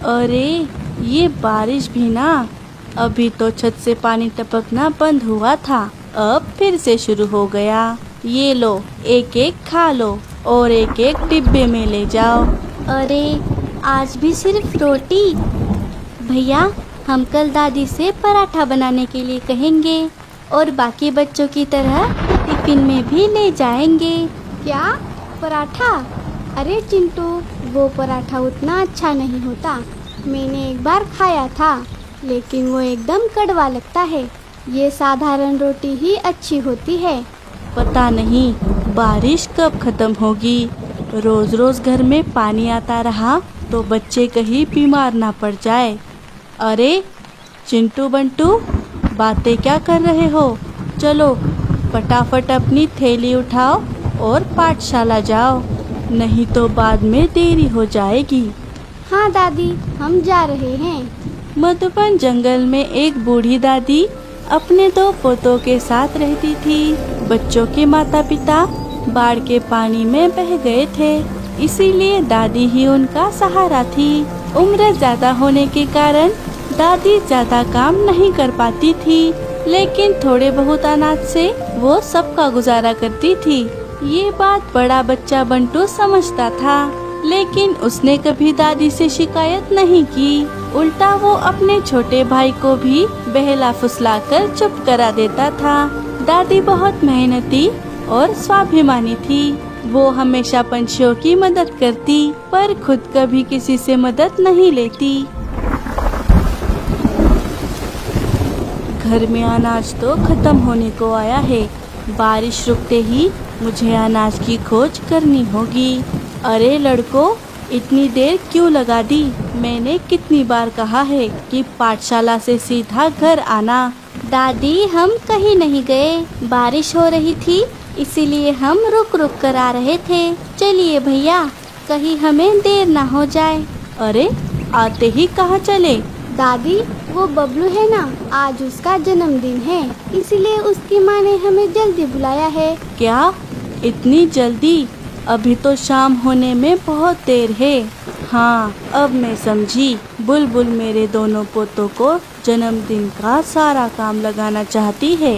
अरे ये बारिश भी ना, अभी तो छत से पानी टपकना बंद हुआ था, अब फिर से शुरू हो गया। ये लो, एक एक खा लो और एक एक डिब्बे में ले जाओ। अरे आज भी सिर्फ रोटी? भैया, हम कल दादी से पराठा बनाने के लिए कहेंगे और बाकी बच्चों की तरह टिफिन में भी ले जाएंगे। क्या पराठा? अरे चिंटू, वो पराठा उतना अच्छा नहीं होता। मैंने एक बार खाया था, लेकिन वो एकदम कड़वा लगता है। ये साधारण रोटी ही अच्छी होती है। पता नहीं बारिश कब खत्म होगी। रोज रोज घर में पानी आता रहा तो बच्चे कहीं बीमार ना पड़ जाए। अरे चिंटू बंटू, बातें क्या कर रहे हो? चलो फटाफट अपनी थैली उठाओ और पाठशाला जाओ, नहीं तो बाद में देरी हो जाएगी। हाँ दादी, हम जा रहे हैं। मधुबन जंगल में एक बूढ़ी दादी अपने 2 पोतों के साथ रहती थी। बच्चों के माता पिता बाढ़ के पानी में बह गए थे, इसीलिए दादी ही उनका सहारा थी। उम्र ज्यादा होने के कारण दादी ज्यादा काम नहीं कर पाती थी, लेकिन थोड़े बहुत अनाज से वो सबका गुजारा करती थी। ये बात बड़ा बच्चा बंटू समझता था, लेकिन उसने कभी दादी से शिकायत नहीं की। उल्टा वो अपने छोटे भाई को भी बहला फुसलाकर चुप करा देता था। दादी बहुत मेहनती और स्वाभिमानी थी। वो हमेशा पंछियों की मदद करती, पर खुद कभी किसी से मदद नहीं लेती। घर में अनाज तो खत्म होने को आया है। बारिश रुकते ही मुझे अनाज की खोज करनी होगी। अरे लड़कों, इतनी देर क्यों लगा दी? मैंने कितनी बार कहा है कि पाठशाला से सीधा घर आना। दादी, हम कहीं नहीं गए, बारिश हो रही थी इसीलिए हम रुक रुक कर आ रहे थे। चलिए भैया, कहीं हमें देर ना हो जाए। अरे आते ही कहाँ चले? दादी, वो बबलू है ना, आज उसका जन्मदिन है, इसीलिए उसकी माँ ने हमें जल्दी बुलाया है। क्या इतनी जल्दी? अभी तो शाम होने में बहुत देर है। हाँ, अब मैं समझी। बुलबुल मेरे दोनों पोतों को जन्मदिन का सारा काम लगाना चाहती है।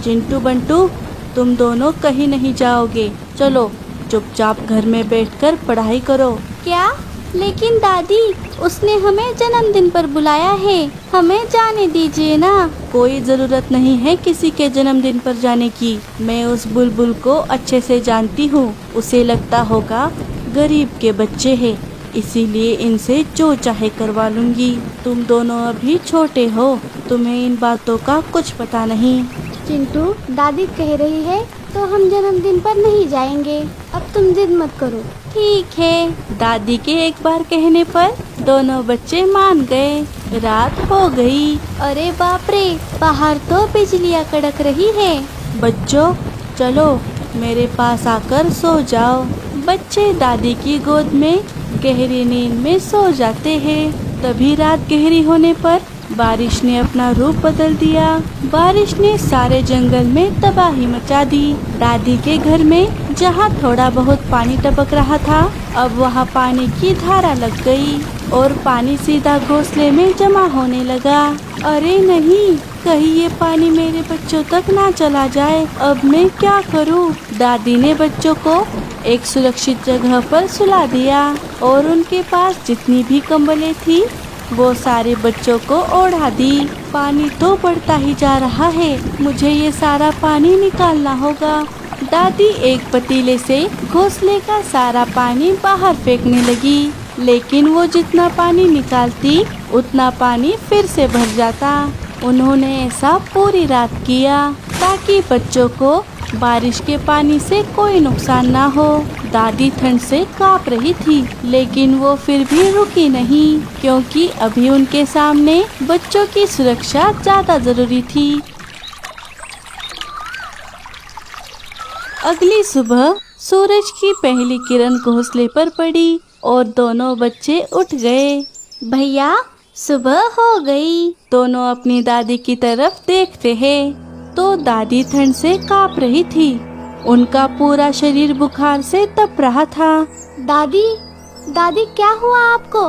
चिंटू बंटू, तुम दोनों कहीं नहीं जाओगे। चलो चुपचाप घर में बैठकर पढ़ाई करो। क्या? लेकिन दादी, उसने हमें जन्मदिन पर बुलाया है, हमें जाने दीजिए ना। कोई जरूरत नहीं है किसी के जन्मदिन पर जाने की। मैं उस बुलबुल को अच्छे से जानती हूँ। उसे लगता होगा गरीब के बच्चे हैं, इसीलिए इनसे जो चाहे करवा लूंगी। तुम दोनों अभी छोटे हो, तुम्हें इन बातों का कुछ पता नहीं। चिंटू, दादी कह रही है तो हम जन्मदिन पर नहीं जाएंगे। अब तुम जिद मत करो। ठीक है। दादी के एक बार कहने पर दोनों बच्चे मान गए। रात हो गई। अरे बाप रे, बाहर तो बिजलियाँ कड़क रही है। बच्चों चलो मेरे पास आकर सो जाओ। बच्चे दादी की गोद में गहरी नींद में सो जाते हैं। तभी रात गहरी होने पर बारिश ने अपना रूप बदल दिया। बारिश ने सारे जंगल में तबाही मचा दी। दादी के घर में जहाँ थोड़ा बहुत पानी टपक रहा था, अब वहाँ पानी की धारा लग गई और पानी सीधा घोंसले में जमा होने लगा। अरे नहीं, कहीं ये पानी मेरे बच्चों तक ना चला जाए। अब मैं क्या करूँ? दादी ने बच्चों को एक सुरक्षित जगह पर सुला दिया और उनके पास जितनी भी कंबलें थी वो सारे बच्चों को ओढ़ा दी। पानी तो बढ़ता ही जा रहा है, मुझे ये सारा पानी निकालना होगा। दादी एक पतीले से घोंसले का सारा पानी बाहर फेंकने लगी, लेकिन वो जितना पानी निकालती उतना पानी फिर से भर जाता। उन्होंने ऐसा पूरी रात किया ताकि बच्चों को बारिश के पानी से कोई नुकसान ना हो। दादी ठंड से कांप रही थी, लेकिन वो फिर भी रुकी नहीं, क्योंकि अभी उनके सामने बच्चों की सुरक्षा ज्यादा जरूरी थी। अगली सुबह सूरज की पहली किरण घोंसले पर पड़ी और दोनों बच्चे उठ गए। भैया, सुबह हो गई। दोनों अपनी दादी की तरफ देखते हैं तो दादी ठंड से कांप रही थी। उनका पूरा शरीर बुखार से तप रहा था। दादी, दादी क्या हुआ आपको?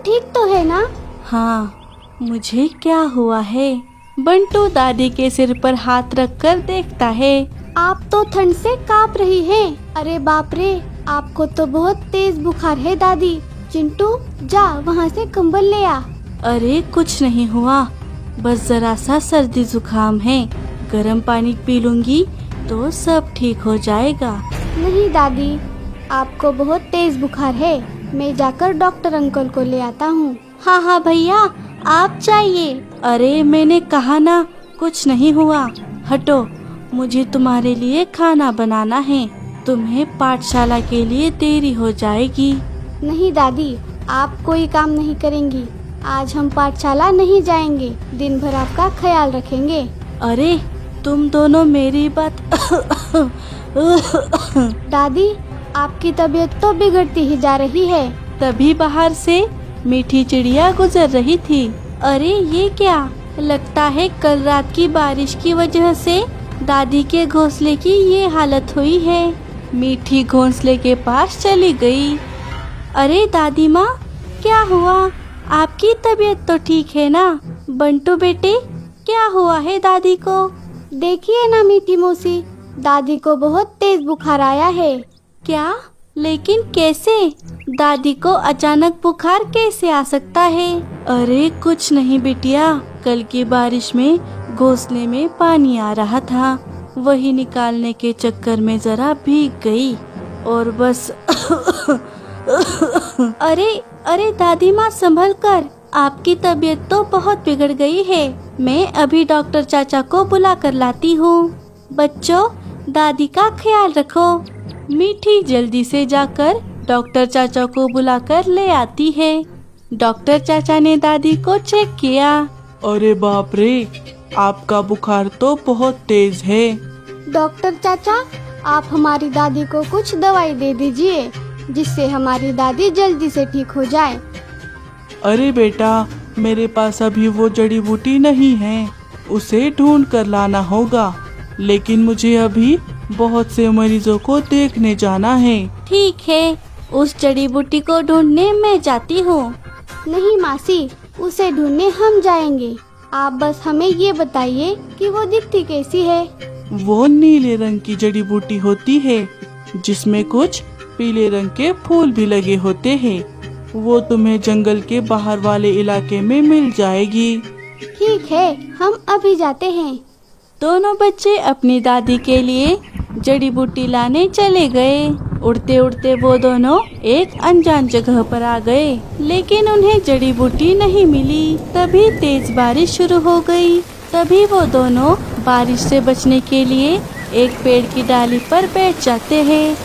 सब ठीक तो है ना? हाँ, मुझे क्या हुआ है? बंटू दादी के सिर पर हाथ रखकर देखता है। आप तो ठंड से कांप रही हैं। अरे बाप रे, आपको तो बहुत तेज बुखार है दादी। चिंटू जा वहाँ से कंबल ले आ। अरे कुछ नहीं हुआ, बस जरा सा सर्दी जुकाम है। गर्म पानी पी लूंगी तो सब ठीक हो जाएगा। नहीं दादी, आपको बहुत तेज बुखार है। मैं जाकर डॉक्टर अंकल को ले आता हूँ। हाँ हाँ भैया, आप जाइए। अरे मैंने कहा ना, कुछ नहीं हुआ। हटो, मुझे तुम्हारे लिए खाना बनाना है। तुम्हें पाठशाला के लिए देरी हो जाएगी। नहीं दादी, आप कोई काम नहीं करेंगी। आज हम पाठशाला नहीं जाएंगे। दिन भर आपका ख्याल रखेंगे। अरे तुम दोनों मेरी बात दादी, आपकी तबीयत तो बिगड़ती ही जा रही है। तभी बाहर से मीठी चिड़िया गुजर रही थी। अरे ये क्या? लगता है कल रात की बारिश की वजह से दादी के घोंसले की ये हालत हुई है। मीठी घोंसले के पास चली गई। अरे दादी माँ, क्या हुआ? आपकी तबीयत तो ठीक है ना? बंटू बेटे, क्या हुआ है दादी को? देखिए ना मीठी मौसी, दादी को बहुत तेज बुखार आया है। क्या? लेकिन कैसे? दादी को अचानक बुखार कैसे आ सकता है? अरे कुछ नहीं बिटिया, कल की बारिश में घोंसले में पानी आ रहा था। वही निकालने के चक्कर में जरा भीग गई और बस अरे अरे दादी माँ, संभल कर। आपकी तबीयत तो बहुत बिगड़ गई है। मैं अभी डॉक्टर चाचा को बुला कर लाती हूँ। बच्चों, दादी का ख्याल रखो। मीठी जल्दी से जाकर डॉक्टर चाचा को बुलाकर ले आती है। डॉक्टर चाचा ने दादी को चेक किया। अरे बाप रे, आपका बुखार तो बहुत तेज है। डॉक्टर चाचा, आप हमारी दादी को कुछ दवाई दे दीजिए, जिससे हमारी दादी जल्दी से ठीक हो जाए। अरे बेटा, मेरे पास अभी वो जड़ी बूटी नहीं है, उसे ढूंढ कर लाना होगा। लेकिन मुझे अभी बहुत से मरीजों को देखने जाना है। ठीक है, उस जड़ी बूटी को ढूंढने मैं जाती हूँ। नहीं मासी, उसे ढूंढने हम जाएंगे। आप बस हमें ये बताइए कि वो दिखती कैसी है। वो नीले रंग की जड़ी बूटी होती है, जिसमें कुछ पीले रंग के फूल भी लगे होते हैं। वो तुम्हें जंगल के बाहर वाले इलाके में मिल जाएगी। ठीक है, हम अभी जाते हैं। दोनों बच्चे अपनी दादी के लिए जड़ी बूटी लाने चले गए। उड़ते उड़ते वो दोनों एक अनजान जगह पर आ गए, लेकिन उन्हें जड़ी बूटी नहीं मिली। तभी तेज बारिश शुरू हो गई। तभी वो दोनों बारिश से बचने के लिए एक पेड़ की डाली पर बैठ जाते हैं।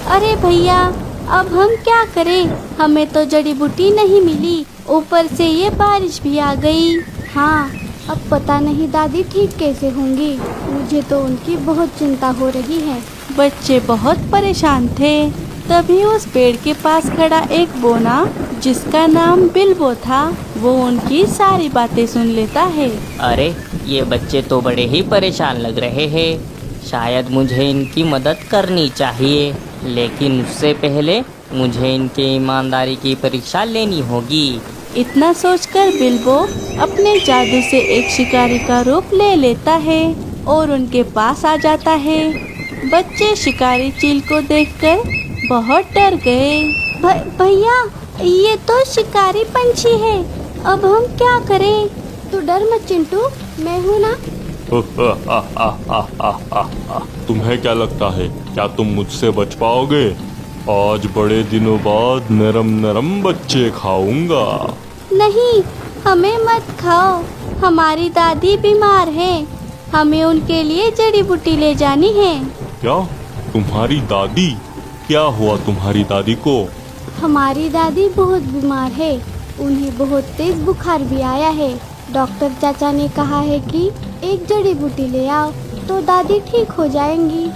अरे भैया, अब हम क्या करें? हमें तो जड़ी बूटी नहीं मिली, ऊपर से ये बारिश भी आ गई। हाँ, अब पता नहीं दादी ठीक कैसे होंगी। मुझे तो उनकी बहुत चिंता हो रही है। बच्चे बहुत परेशान थे। तभी उस पेड़ के पास खड़ा एक बोना, जिसका नाम बिल्बो था, वो उनकी सारी बातें सुन लेता है। अरे ये बच्चे तो बड़े ही परेशान लग रहे हैं। शायद मुझे इनकी मदद करनी चाहिए, लेकिन उससे पहले मुझे इनके ईमानदारी की परीक्षा लेनी होगी। इतना सोचकर बिल्बो अपने जादू से एक शिकारी का रूप ले लेता है और उनके पास आ जाता है। बच्चे शिकारी चील को देखकर बहुत डर गए। भैया, ये तो शिकारी पंछी है। अब हम क्या करें? तू डर मत चिंटू, मैं हूँ ना। तुम्हें क्या लगता है, क्या तुम मुझसे बच पाओगे? आज बड़े दिनों बाद नरम नरम बच्चे खाऊंगा। नहीं, हमें मत खाओ। हमारी दादी बीमार है, हमें उनके लिए जड़ी बूटी ले जानी है। क्या? तुम्हारी दादी? क्या हुआ तुम्हारी दादी को? हमारी दादी बहुत बीमार है, उन्हें बहुत तेज बुखार भी आया है। डॉक्टर चाचा ने कहा है कि एक जड़ी बूटी ले आओ तो दादी ठीक हो जाएंगी।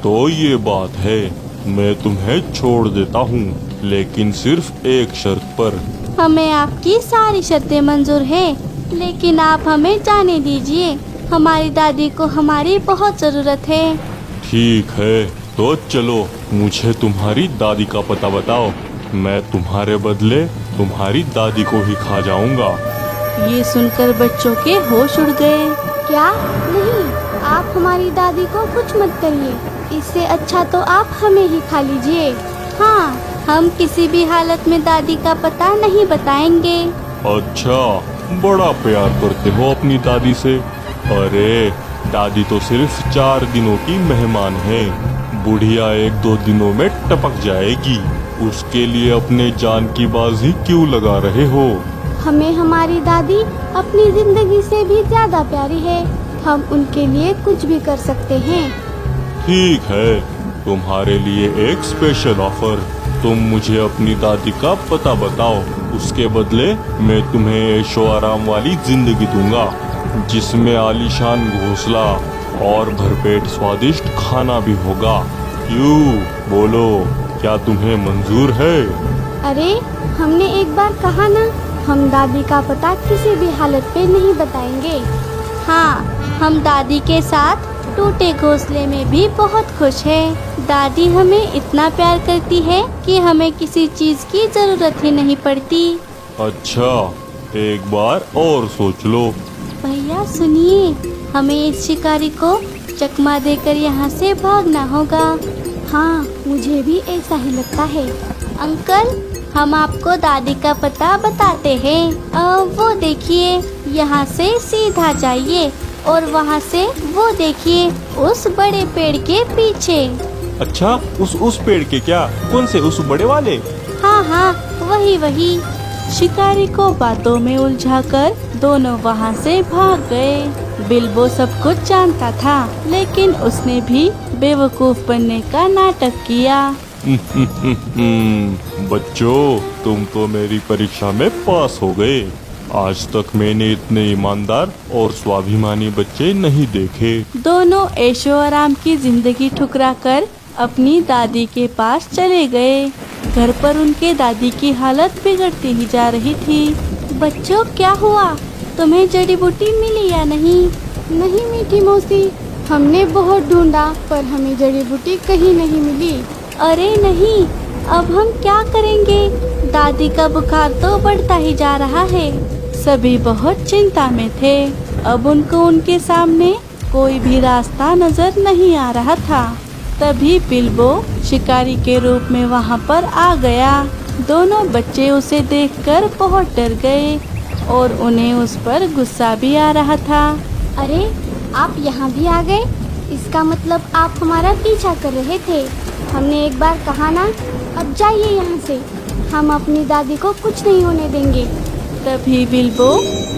तो ये बात है। मैं तुम्हें छोड़ देता हूँ, लेकिन सिर्फ एक शर्त पर। हमें आपकी सारी शर्तें मंजूर है, लेकिन आप हमें जाने दीजिए। हमारी दादी को हमारी बहुत जरूरत है। ठीक है, तो चलो, मुझे तुम्हारी दादी का पता बताओ। मैं तुम्हारे बदले तुम्हारी दादी को ही खा जाऊंगा। ये सुनकर बच्चों के होश उड़ गए। क्या? नहीं, आप हमारी दादी को कुछ मत करिए। इससे अच्छा तो आप हमें ही खा लीजिए। हाँ, हम किसी भी हालत में दादी का पता नहीं बताएंगे। अच्छा, बड़ा प्यार करते हो अपनी दादी से। अरे दादी तो सिर्फ 4 दिनों की मेहमान है, बुढ़िया 1-2 दिनों में टपक जाएगी। उसके लिए अपने जान की बाजी क्यों लगा रहे हो? हमें हमारी दादी अपनी जिंदगी से भी ज्यादा प्यारी है। हम उनके लिए कुछ भी कर सकते हैं। ठीक है, तुम्हारे लिए एक स्पेशल ऑफर। तुम मुझे अपनी दादी का पता बताओ, उसके बदले मैं तुम्हें ऐशो आराम वाली जिंदगी दूंगा, जिसमें आलीशान घोंसला और भरपेट स्वादिष्ट खाना भी होगा। क्यों, बोलो, क्या तुम्हें मंजूर है? अरे, हमने एक बार कहा ना, हम दादी का पता किसी भी हालत पे नहीं बताएंगे। हाँ, हम दादी के साथ टूटे घोंसले में भी बहुत खुश हैं। दादी हमें इतना प्यार करती है कि हमें किसी चीज की जरूरत ही नहीं पड़ती। अच्छा, एक बार और सोच लो। भैया सुनिए, हमें इस शिकारी को चकमा देकर यहाँ से भागना होगा। हाँ, मुझे भी ऐसा ही लगता है। अंकल, हम आपको दादी का पता बताते हैं। वो देखिए, यहाँ से सीधा जाइए और वहाँ से वो देखिए, उस बड़े पेड़ के पीछे। अच्छा, उस पेड़ के? क्या? कौन से? उस बड़े वाले? हाँ हाँ, वही। शिकारी को बातों में उलझाकर दोनों वहाँ से भाग गए। बिल्बो सब कुछ जानता था, लेकिन उसने भी बेवकूफ बनने का नाटक किया। बच्चों, तुम तो मेरी परीक्षा में पास हो गए। आज तक मैंने इतने ईमानदार और स्वाभिमानी बच्चे नहीं देखे। दोनों ऐशो आराम की जिंदगी ठुकराकर अपनी दादी के पास चले गए। घर पर उनके दादी की हालत बिगड़ती ही जा रही थी। बच्चों, क्या हुआ? तुम्हें जड़ी बूटी मिली या नहीं? नहीं मीठी मौसी, हमने बहुत ढूंढा पर हमें जड़ी बूटी कहीं नहीं मिली। अरे नहीं, अब हम क्या करेंगे? दादी का बुखार तो बढ़ता ही जा रहा है। सभी बहुत चिंता में थे। अब उनको उनके सामने कोई भी रास्ता नजर नहीं आ रहा था। तभी बिल्बो शिकारी के रूप में वहाँ पर आ गया। दोनों बच्चे उसे देखकर बहुत डर गए और उन्हें उस पर गुस्सा भी आ रहा था। अरे, आप यहाँ भी आ गए? इसका मतलब आप हमारा पीछा कर रहे थे। हमने एक बार कहा ना, अब जाइए यहाँ से। हम अपनी दादी को कुछ नहीं होने देंगे। तभी बिल्बो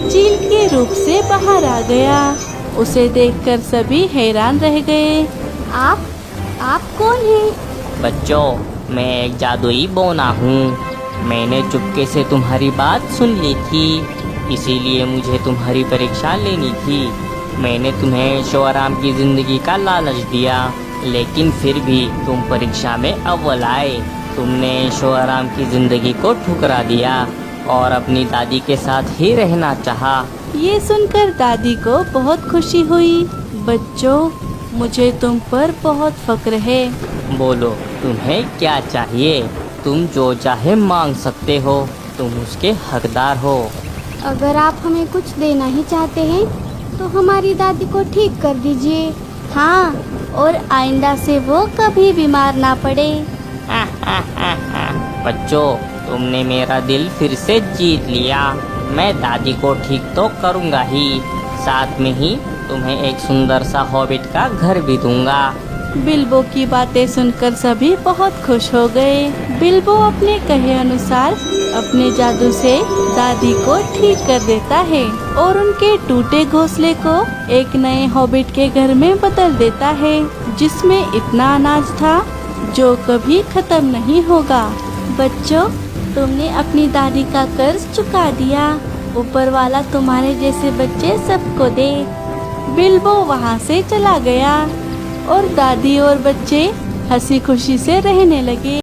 चील के रूप से बाहर आ गया। उसे देखकर सभी हैरान रह गए। आप कौन हैं? बच्चों, मैं एक जादुई बौना हूँ। मैंने चुपके से तुम्हारी बात सुन ली थी, इसीलिए मुझे तुम्हारी परीक्षा लेनी थी। मैंने तुम्हें ऐशो आराम की जिंदगी का लालच दिया, लेकिन फिर भी तुम परीक्षा में अव्वल आए। तुमने ऐशो आराम की जिंदगी को ठुकरा दिया और अपनी दादी के साथ ही रहना चाहा। ये सुनकर दादी को बहुत खुशी हुई। बच्चों, मुझे तुम पर बहुत फक्र है। बोलो, तुम्हें क्या चाहिए? तुम जो चाहे मांग सकते हो, तुम उसके हकदार हो। अगर आप हमें कुछ देना ही चाहते हैं तो हमारी दादी को ठीक कर दीजिए। हाँ, और आइंदा से वो कभी बीमार ना पड़े। बच्चों, तुमने मेरा दिल फिर से जीत लिया। मैं दादी को ठीक तो करूँगा ही, साथ में ही तुम्हें एक सुंदर सा हॉबिट का घर भी दूंगा। बिल्बो की बातें सुनकर सभी बहुत खुश हो गए। बिल्बो अपने कहे अनुसार अपने जादू से दादी को ठीक कर देता है और उनके टूटे घोंसले को एक नए हॉबिट के घर में बदल देता है, जिसमें इतना अनाज था जो कभी खत्म नहीं होगा। बच्चों, तुमने अपनी दादी का कर्ज चुका दिया। ऊपर वाला तुम्हारे जैसे बच्चे सबको दे। बिल्बो वहाँ से चला गया और दादी और बच्चे हंसी खुशी से रहने लगे।